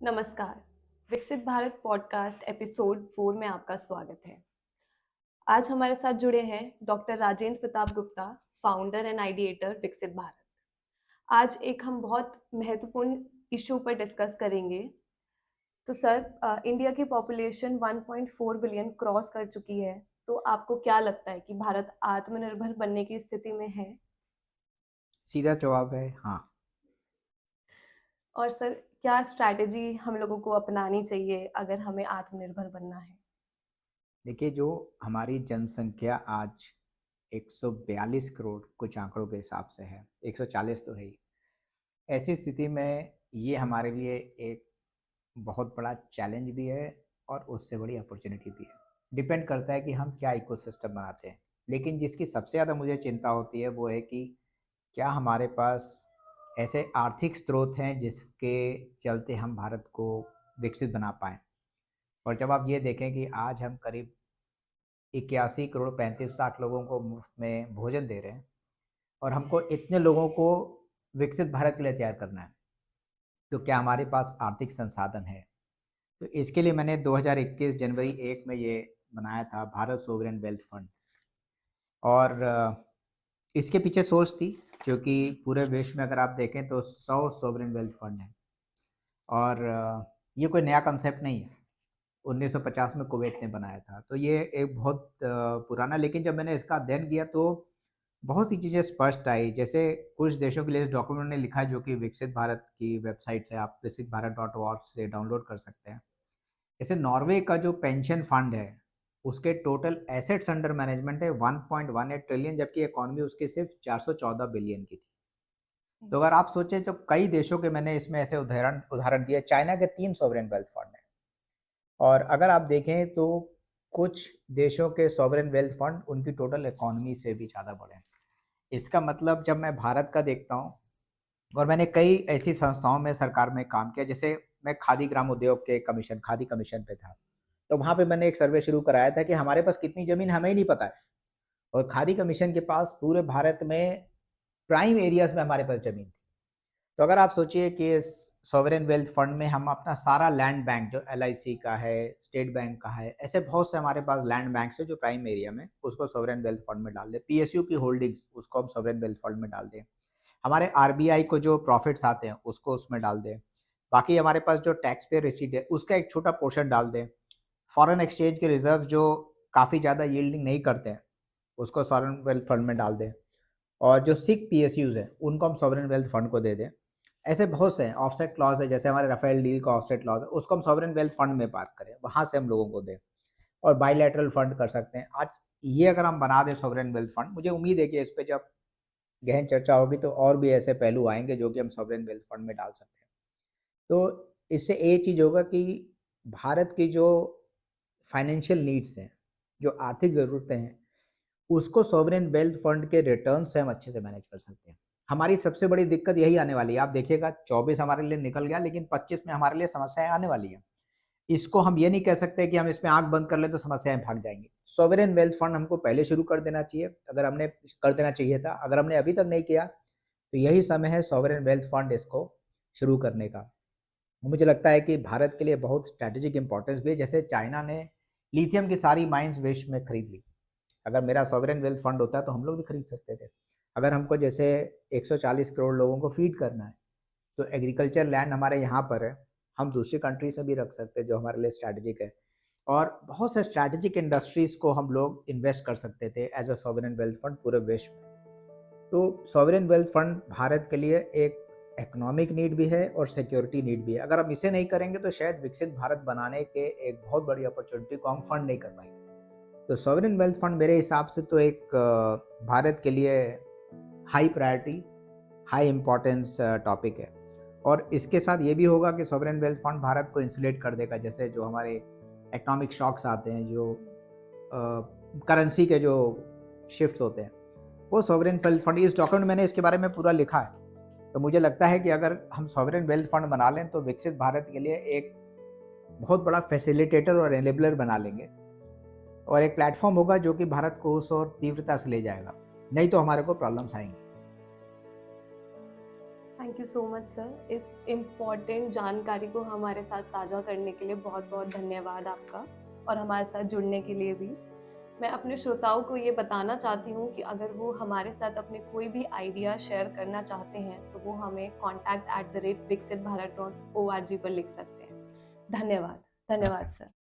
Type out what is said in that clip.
नमस्कार। विकसित Bharat podcast episode 4 में आपका स्वागत है। आज हमारे साथ जुड़े हैं doctor Rajendra Pratap Gupta, founder and ideator Viksit Bharat. आज एक हम बहुत महत्वपूर्ण इशू पर डिस्कस करेंगे। तो सर, इंडिया की पॉपुलेशन 1.4 बिलियन क्रॉस कर चुकी है। तो आपको क्या लगता है कि भारत आत्मनिर्भर बनने की स्थिति में है? सीधा जवाब है हाँ। और सर, क्या स्ट्रैटेजी हम लोगों को अपनानी चाहिए अगर हमें आत्मनिर्भर बनना है? देखिए, जो हमारी जनसंख्या आज 142 करोड़ कुछ आंकड़ों के हिसाब से है, 140 तो है ही। ऐसी स्थिति में ये हमारे लिए एक बहुत बड़ा चैलेंज भी है और उससे बड़ी अपॉर्चुनिटी भी है। डिपेंड करता है कि हम क्या इकोसिस्टम बनाते हैं। लेकिन जिसकी सबसे ज़्यादा मुझे चिंता होती है वो है कि क्या हमारे पास ऐसे आर्थिक स्रोत हैं जिसके चलते हम भारत को विकसित बना पाएँ। और जब आप ये देखें कि आज हम करीब 81 करोड़ 35 लाख लोगों को मुफ्त में भोजन दे रहे हैं और हमको इतने लोगों को विकसित भारत के लिए तैयार करना है, तो क्या हमारे पास आर्थिक संसाधन है? तो इसके लिए मैंने 2021 जनवरी 1 में ये बनाया था भारत सोवरेन वेल्थ फंड। और इसके पीछे सोच थी, क्योंकि पूरे विश्व में अगर आप देखें तो 100 सोवरेन वेल्थ फंड हैं। और ये कोई नया कंसेप्ट नहीं है, 1950 में कुवैत ने बनाया था। तो ये एक बहुत पुराना, लेकिन जब मैंने इसका अध्ययन किया तो बहुत सी चीज़ें स्पष्ट आई। जैसे कुछ देशों के लिए इस डॉक्यूमेंट ने लिखा है, जो कि विकसित भारत की वेबसाइट से आप विकसित भारत .org से डाउनलोड कर सकते हैं। जैसे नॉर्वे का जो पेंशन फंड है, उसके टोटल एसेट्स अंडर मैनेजमेंट है 1.18 ट्रिलियन, जबकि इकोनॉमी उसकी सिर्फ 414 बिलियन की थी। तो अगर आप सोचें तो कई देशों के मैंने इसमें ऐसे उदाहरण उदाहरण दिए। चाइना के 3 सॉवरेन वेल्थ फंड हैं। और अगर आप देखें तो कुछ देशों के सॉवरेन वेल्थ फंड उनकी टोटल इकोनॉमी से भी ज़्यादा बड़े हैं। इसका मतलब जब मैं भारत का देखता हूँ, और मैंने कई ऐसी संस्थाओं में सरकार में काम किया, जैसे मैं खादी ग्राम उद्योग के कमीशन खादी कमीशन पे था। तो वहाँ पे मैंने एक सर्वे शुरू कराया था कि हमारे पास कितनी ज़मीन हमें ही नहीं पता है, और खादी कमीशन के पास पूरे भारत में प्राइम एरियाज़ में हमारे पास ज़मीन थी। तो अगर आप सोचिए कि इस सॉवरेन वेल्थ फंड में हम अपना सारा लैंड बैंक, जो एलआईसी का है, स्टेट बैंक का है, ऐसे बहुत से हमारे पास लैंड बैंक्स है जो प्राइम एरिया में, उसको सॉवरेन वेल्थ फंड में डाल दें। पीएसयू की होल्डिंग्स, उसको हम सॉवरेन वेल्थ फंड में डाल दें। हमारे आरबीआई को जो प्रॉफिट्स आते हैं उसको उसमें डाल दें। बाकी हमारे पास जो टैक्स पे रिसीट है उसका एक छोटा पोर्शन डाल दें। फॉरेन एक्सचेंज के रिजर्व जो काफ़ी ज़्यादा यील्डिंग नहीं करते हैं, उसको सॉवरेन वेल्थ फंड में डाल दें। और जो सिक पीएसयूज़ हैं उनको हम सॉवरेन वेल्थ फंड को दे दें। ऐसे बहुत से हैं। ऑफसेट क्लॉज़ है, जैसे हमारे राफेल डील का ऑफसेट क्लॉज़ है, उसको हम सॉवरेन वेल्थ फंड में पार्क करें, वहाँ से हम लोगों को दें। और बायलैटरल फंड कर सकते हैं। आज ये अगर हम बना दें सॉवरेन वेल्थ फंड, मुझे उम्मीद है कि इस पे जब गहन चर्चा होगी तो और भी ऐसे पहलू आएँगे जो कि हम सॉवरेन वेल्थ फंड में डाल सकते हैं। तो इससे एक चीज़ होगा कि भारत की जो फाइनेंशियल नीड्स हैं, जो आर्थिक ज़रूरतें हैं, उसको सॉवरेन वेल्थ फंड के रिटर्न से हम अच्छे से मैनेज कर सकते हैं। हमारी सबसे बड़ी दिक्कत यही आने वाली है। आप देखिएगा 24 हमारे लिए निकल गया, लेकिन 25 में हमारे लिए समस्याएँ आने वाली हैं। इसको हम ये नहीं कह सकते कि हम इसमें आँख बंद कर लें तो समस्याएँ भाग जाएँगी। सॉवरेन वेल्थ फंड हमको पहले शुरू कर देना चाहिए, अगर हमने अभी तक नहीं किया, तो यही समय है सॉवरेन वेल्थ फंड इसको शुरू करने का। मुझे लगता है कि भारत के लिए बहुत स्ट्रैटेजिक इम्पोर्टेंस भी है। जैसे चाइना ने लिथियम की सारी माइन्स विश्व में खरीद ली। अगर मेरा सॉवरेन वेल्थ फंड होता तो हम लोग भी खरीद सकते थे। अगर हमको जैसे 140 करोड़ लोगों को फीड करना है, तो एग्रीकल्चर लैंड हमारे यहाँ पर है, हम दूसरी कंट्रीज में भी रख सकते हैं जो हमारे लिए स्ट्रैटेजिक है। और बहुत से स्ट्रैटेजिक इंडस्ट्रीज़ को हम लोग इन्वेस्ट कर सकते थे as a sovereign wealth fund पूरे विश्व में। तो सॉवरेन वेल्थ फंड भारत के लिए एक इकोनॉमिक नीड भी है और सिक्योरिटी नीड भी है। अगर हम इसे नहीं करेंगे तो शायद विकसित भारत बनाने के एक बहुत बड़ी अपॉर्चुनिटी को हम फंड नहीं कर पाएंगे। तो सॉवरेन वेल्थ फंड मेरे हिसाब से तो एक भारत के लिए high priority, high importance topic है। और इसके साथ ये भी होगा कि सॉवरेन वेल्थ फंड भारत को इंसुलेट कर देगा। जैसे जो हमारे इकोनॉमिक शॉक्स आते हैं, जो करेंसी के जो शिफ्ट्स होते हैं, वो सॉवरेन वेल्थ फंड, इस डॉक्यूमेंट मैंने इसके बारे में पूरा लिखा है। तो मुझे लगता है कि अगर हम सॉवरेन वेल्थ फंड बना लें तो विकसित भारत के लिए एक बहुत बड़ा फैसिलिटेटर और एनेबलर बना लेंगे, और एक प्लेटफॉर्म होगा जो कि भारत को उस ओर तीव्रता से ले जाएगा। नहीं तो हमारे को प्रॉब्लम्स आएंगी। Thank you so much sir, इस इम्पॉर्टेंट जानकारी को हमारे साथ साझा करने के लिए बहुत बहुत धन्यवाद आपका, और हमारे साथ जुड़ने के लिए भी। मैं अपने श्रोताओं को ये बताना चाहती हूँ कि अगर वो हमारे साथ अपने कोई भी आइडिया शेयर करना चाहते हैं तो वो हमें contact@viksitbharat.org पर लिख सकते हैं। धन्यवाद। धन्यवाद नमस्कार। सर।